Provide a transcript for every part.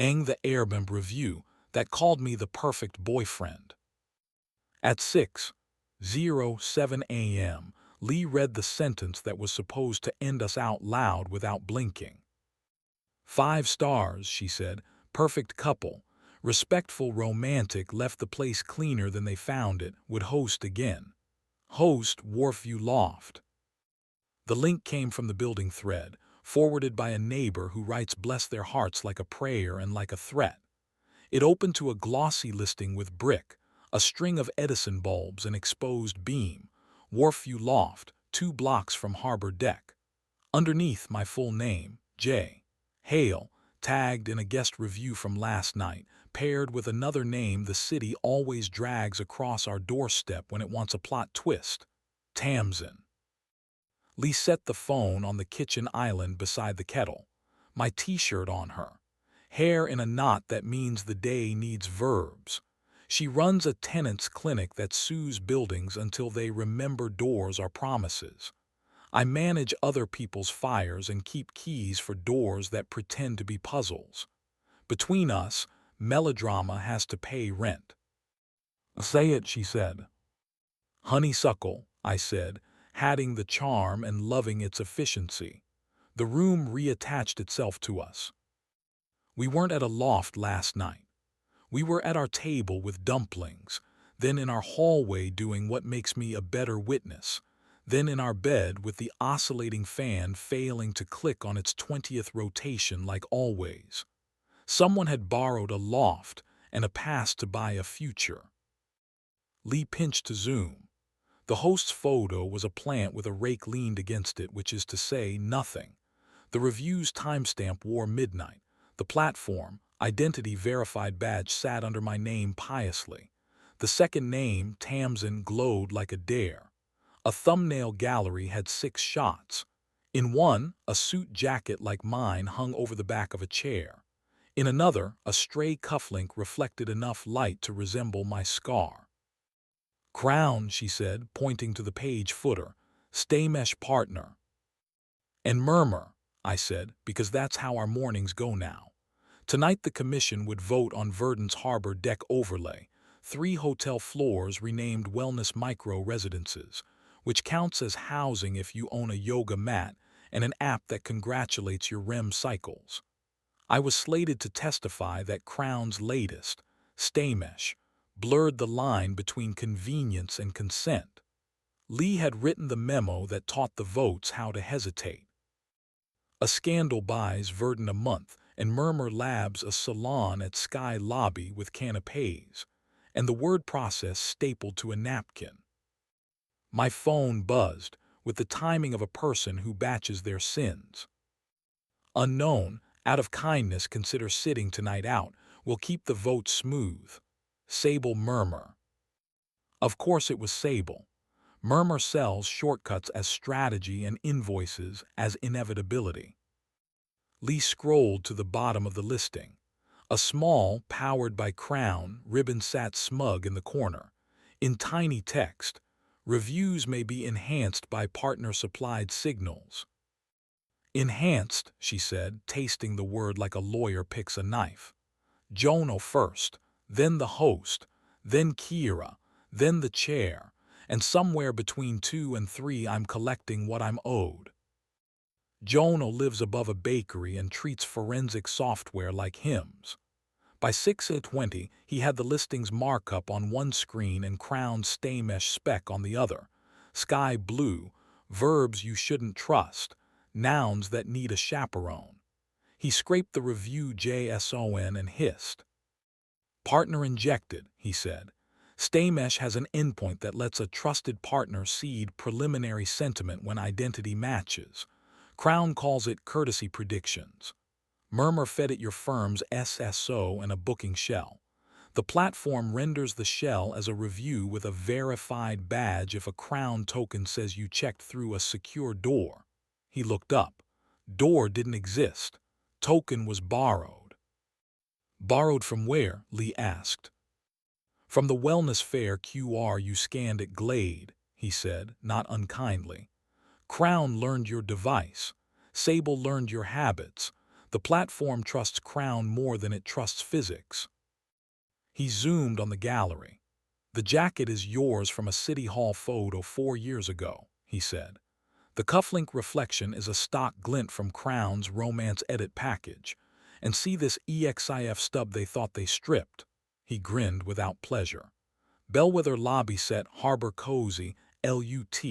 Aang the Airbnb review that called me the perfect boyfriend. At 6:07 a.m., Lee read the sentence that was supposed to end us out loud without blinking. 5 stars, she said. Perfect couple. Respectful romantic, left the place cleaner than they found it, would host again. Host Wharfview Loft. The link came from the building thread, forwarded by a neighbor who writes bless their hearts like a prayer and like a threat. It opened to a glossy listing with brick, a string of Edison bulbs, an exposed beam. Wharfview Loft, 2 blocks from Harbor Deck. Underneath, my full name, J. Hale, tagged in a guest review from last night, paired with another name the city always drags across our doorstep when it wants a plot twist. Tamsin. Lee set the phone on the kitchen island beside the kettle, my t-shirt on her. Hair in a knot that means the day needs verbs. She runs a tenants clinic that sues buildings until they remember doors are promises. I manage other people's fires and keep keys for doors that pretend to be puzzles. Between us, melodrama has to pay rent. Say it, she said. Honeysuckle, I said, adding the charm and loving its efficiency. The room reattached itself to us. We weren't at a loft last night. We were at our table with dumplings, then in our hallway doing what makes me a better witness, then in our bed with the oscillating fan failing to click on its 20th rotation like always. Someone had borrowed a loft and a past to buy a future. Lee pinched to zoom. The host's photo was a plant with a rake leaned against it, which is to say nothing. The review's timestamp wore midnight. The platform, identity-verified badge sat under my name piously. The second name, Tamsin, glowed like a dare. A thumbnail gallery had 6 shots. In one, a suit jacket like mine hung over the back of a chair. In another, a stray cufflink reflected enough light to resemble my scar. Crown, she said, pointing to the page footer. Staymesh partner. And murmur, I said, because that's how our mornings go now. Tonight the commission would vote on Verdon's Harbor Deck overlay, 3 hotel floors renamed wellness micro-residences, which counts as housing if you own a yoga mat and an app that congratulates your REM cycles. I was slated to testify that Crown's latest, Staymesh, blurred the line between convenience and consent. Lee had written the memo that taught the votes how to hesitate. A scandal buys Verdon a month, and Murmur Labs a salon at Sky Lobby with canapes, and the word process stapled to a napkin. My phone buzzed, with the timing of a person who batches their sins. Unknown, out of kindness consider sitting tonight out, will keep the vote smooth. Sable Murmur. Of course it was Sable. Murmur sells shortcuts as strategy and invoices as inevitability. Lee scrolled to the bottom of the listing. A small, powered by Crown, ribbon sat smug in the corner. In tiny text, reviews may be enhanced by partner-supplied signals. Enhanced, she said, tasting the word like a lawyer picks a knife. Jono first, then the host, then Kira, then the chair, and somewhere between 2 and 3 I'm collecting what I'm owed. Jono lives above a bakery and treats forensic software like hymns. By 6:20, he had the listings markup on one screen and Crown's Staymesh spec on the other. Sky blue, verbs you shouldn't trust, nouns that need a chaperone. He scraped the review JSON and hissed. Partner injected, he said. Staymesh has an endpoint that lets a trusted partner seed preliminary sentiment when identity matches. Crown calls it courtesy predictions. Murmur fed it your firm's SSO and a booking shell. The platform renders the shell as a review with a verified badge if a Crown token says you checked through a secure door. He looked up. Door didn't exist. Token was borrowed. Borrowed from where? Lee asked. From the wellness fair QR you scanned at Glade, he said, not unkindly. Crown learned your device. Sable learned your habits. The platform trusts Crown more than it trusts physics. He zoomed on the gallery. The jacket is yours from a City Hall photo 4 years ago, he said. The cufflink reflection is a stock glint from Crown's Romance Edit package. And see this EXIF stub they thought they stripped? He grinned without pleasure. Bellwether lobby set Harbor Cozy, LUT.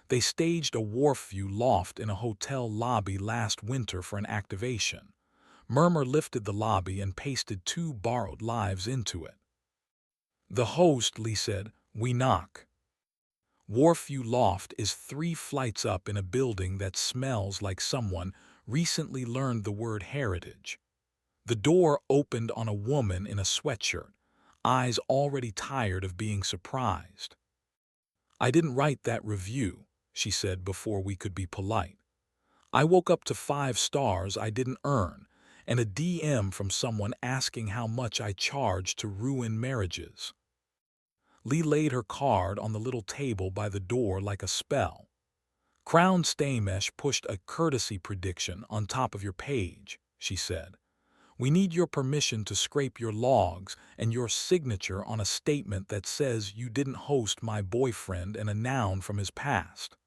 They staged a wharf view loft in a hotel lobby last winter for an activation. Murmur lifted the lobby and pasted 2 borrowed lives into it. The host, Lee said, we knock. Wharfview Loft is 3 flights up in a building that smells like someone recently learned the word heritage. The door opened on a woman in a sweatshirt, eyes already tired of being surprised. I didn't write that review, she said before we could be polite. I woke up to 5 stars I didn't earn and a DM from someone asking how much I charge to ruin marriages. Lee laid her card on the little table by the door like a spell. Crown Staymesh pushed a courtesy prediction on top of your page, she said. We need your permission to scrape your logs and your signature on a statement that says you didn't host my boyfriend and a noun from his past.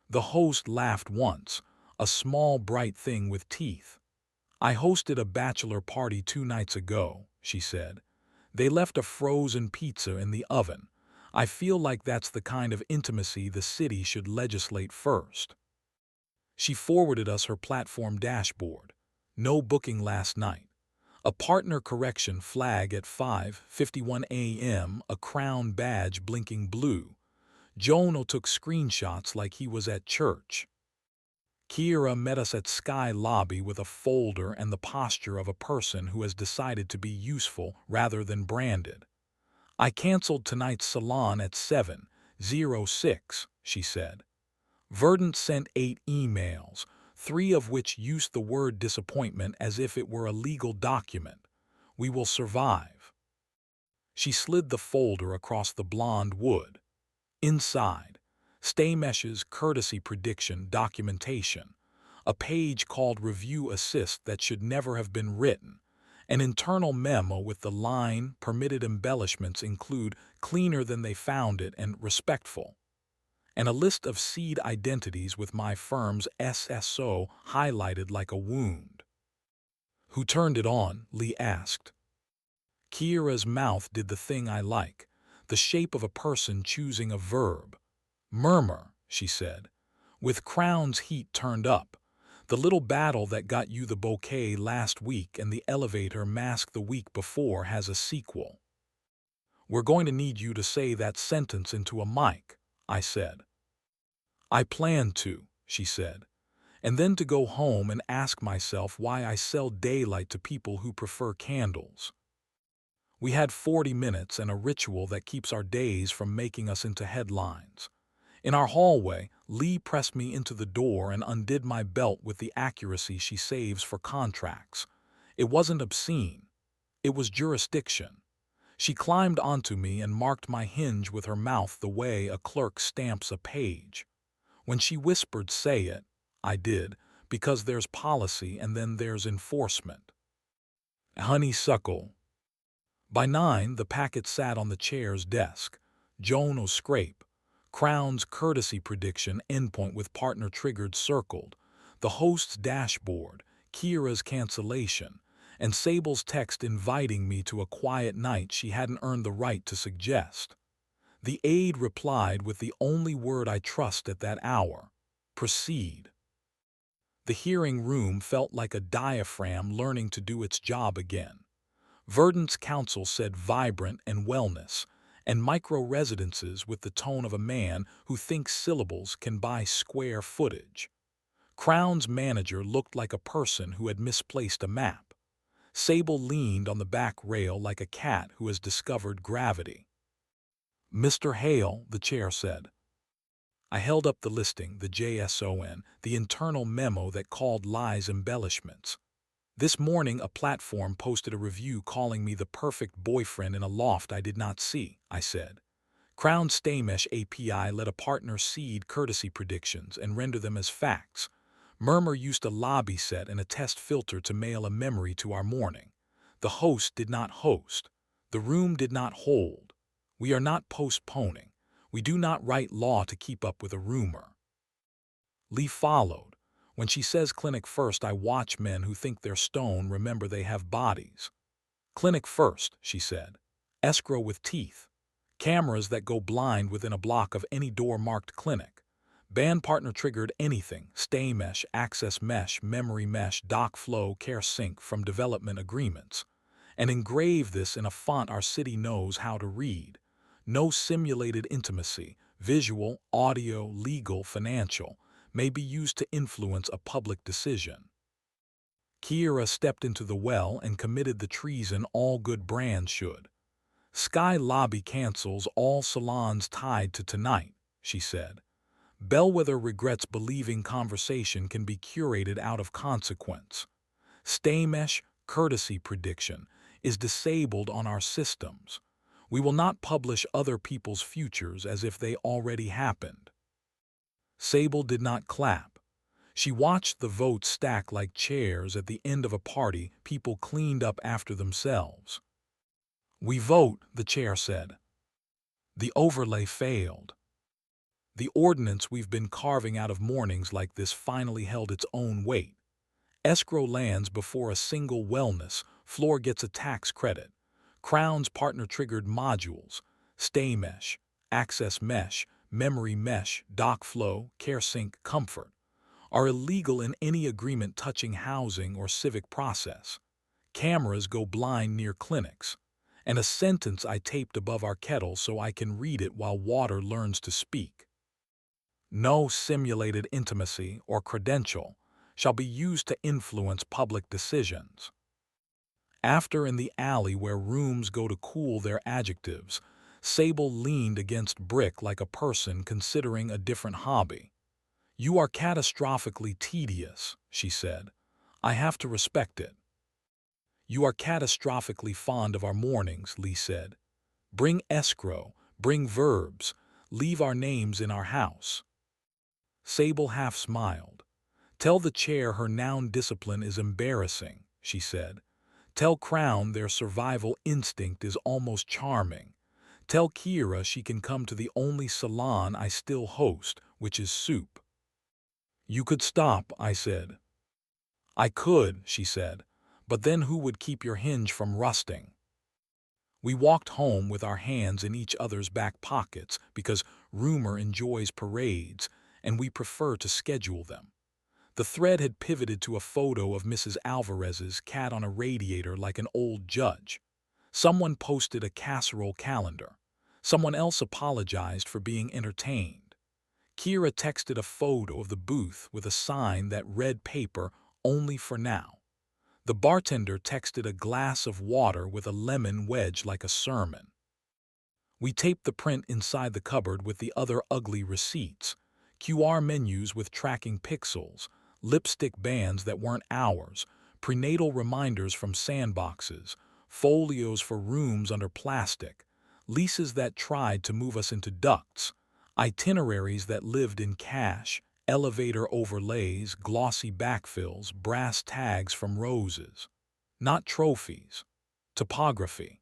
The host laughed once, a small bright thing with teeth. I hosted a bachelor party 2 nights ago, she said. They left a frozen pizza in the oven. I feel like that's the kind of intimacy the city should legislate first. She forwarded us her platform dashboard. No booking last night. A partner correction flag at 5:51 a.m., a crown badge blinking blue. Jono took screenshots like he was at church. Kira met us at Sky Lobby with a folder and the posture of a person who has decided to be useful rather than branded. I canceled tonight's salon at 7:06, she said. Verdant sent 8 emails, 3 of which used the word disappointment as if it were a legal document. We will survive. She slid the folder across the blonde wood. Inside, Staymesh's courtesy prediction documentation, a page called Review Assist that should never have been written, an internal memo with the line permitted embellishments include cleaner than they found it and respectful, and a list of seed identities with my firm's SSO highlighted like a wound. Who turned it on? Lee asked. Kira's mouth did the thing I like, the shape of a person choosing a verb. Murmur, she said, with Crown's heat turned up. The little battle that got you the bouquet last week and the elevator mask the week before has a sequel. We're going to need you to say that sentence into a mic, I said. I plan to, she said, and then to go home and ask myself why I sell daylight to people who prefer candles. We had 40 minutes and a ritual that keeps our days from making us into headlines. In our hallway, Lee pressed me into the door and undid my belt with the accuracy she saves for contracts. It wasn't obscene. It was jurisdiction. She climbed onto me and marked my hinge with her mouth the way a clerk stamps a page. When she whispered, "Say it," I did, because there's policy and then there's enforcement. Honeysuckle. By 9, the packet sat on the chair's desk. Jono scrape. Crown's courtesy prediction endpoint with partner triggered circled, the host's dashboard, Kira's cancellation, and Sable's text inviting me to a quiet night she hadn't earned the right to suggest. The aide replied with the only word I trust at that hour: proceed. The hearing room felt like a diaphragm learning to do its job again. Verdant's counsel said vibrant and wellness, and micro-residences with the tone of a man who thinks syllables can buy square footage. Crown's manager looked like a person who had misplaced a map. Sable leaned on the back rail like a cat who has discovered gravity. Mr. Hale, the chair said. I held up the listing, the JSON, the internal memo that called lies embellishments. This morning, a platform posted a review calling me the perfect boyfriend in a loft I did not see, I said. Crown Staymesh API let a partner seed courtesy predictions and render them as facts. Murmur used a lobby set and a test filter to mail a memory to our morning. The host did not host. The room did not hold. We are not postponing. We do not write law to keep up with a rumor. Lee followed. When she says clinic first, I watch men who think they're stone remember they have bodies. Clinic first, she said. Escrow with teeth. Cameras that go blind within a block of any door marked clinic. Band partner triggered anything, stay mesh, access mesh, memory mesh, doc flow, care sync from development agreements. And engrave this in a font our city knows how to read. No simulated intimacy, visual, audio, legal, financial, may be used to influence a public decision. Kiera stepped into the well and committed the treason all good brands should. Sky Lobby cancels all salons tied to tonight, she said. Bellwether regrets believing conversation can be curated out of consequence. Staymesh courtesy prediction is disabled on our systems. We will not publish other people's futures as if they already happened. Sable did not clap. She watched the votes stack like chairs at the end of a party people cleaned up after themselves. We vote, the chair said. The overlay failed. The ordinance we've been carving out of mornings like this finally held its own weight. Escrow lands before a single wellness, floor gets a tax credit. Crown's partner-triggered modules, stay mesh, access mesh, memory mesh, doc flow, care sync, comfort, are illegal in any agreement touching housing or civic process. Cameras go blind near clinics. And a sentence I taped above our kettle so I can read it while water learns to speak. No simulated intimacy or credential shall be used to influence public decisions. After in the alley where rooms go to cool their adjectives, Sable leaned against brick like a person considering a different hobby. You are catastrophically tedious, she said. I have to respect it. You are catastrophically fond of our mornings, Lee said. Bring escrow, bring verbs, leave our names in our house. Sable half smiled. Tell the chair her noun discipline is embarrassing, she said. Tell Crown their survival instinct is almost charming. Tell Kiera she can come to the only salon I still host, which is soup. You could stop, I said. I could, she said, but then who would keep your hinge from rusting? We walked home with our hands in each other's back pockets because rumor enjoys parades and we prefer to schedule them. The thread had pivoted to a photo of Mrs. Alvarez's cat on a radiator like an old judge. Someone posted a casserole calendar. Someone else apologized for being entertained. Kiera texted a photo of the booth with a sign that read paper only for now. The bartender texted a glass of water with a lemon wedge like a sermon. We taped the print inside the cupboard with the other ugly receipts, QR menus with tracking pixels, lipstick bands that weren't ours, prenatal reminders from sandboxes, folios for rooms under plastic, leases that tried to move us into ducts, itineraries that lived in cash, elevator overlays, glossy backfills, brass tags from roses. Not trophies. Topography.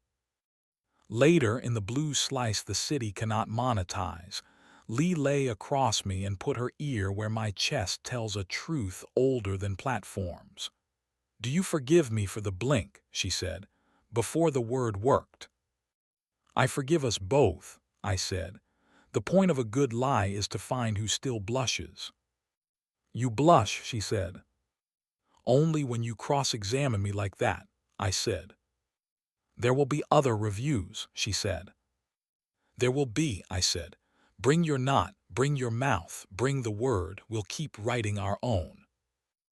Later, in the blue slice the city cannot monetize, Lee lay across me and put her ear where my chest tells a truth older than platforms. Do you forgive me for the blink, she said, before the word worked. I forgive us both, I said. The point of a good lie is to find who still blushes. You blush, she said. Only when you cross-examine me like that, I said. There will be other reviews, she said. There will be, I said. Bring your knot, bring your mouth, bring the word, we'll keep writing our own.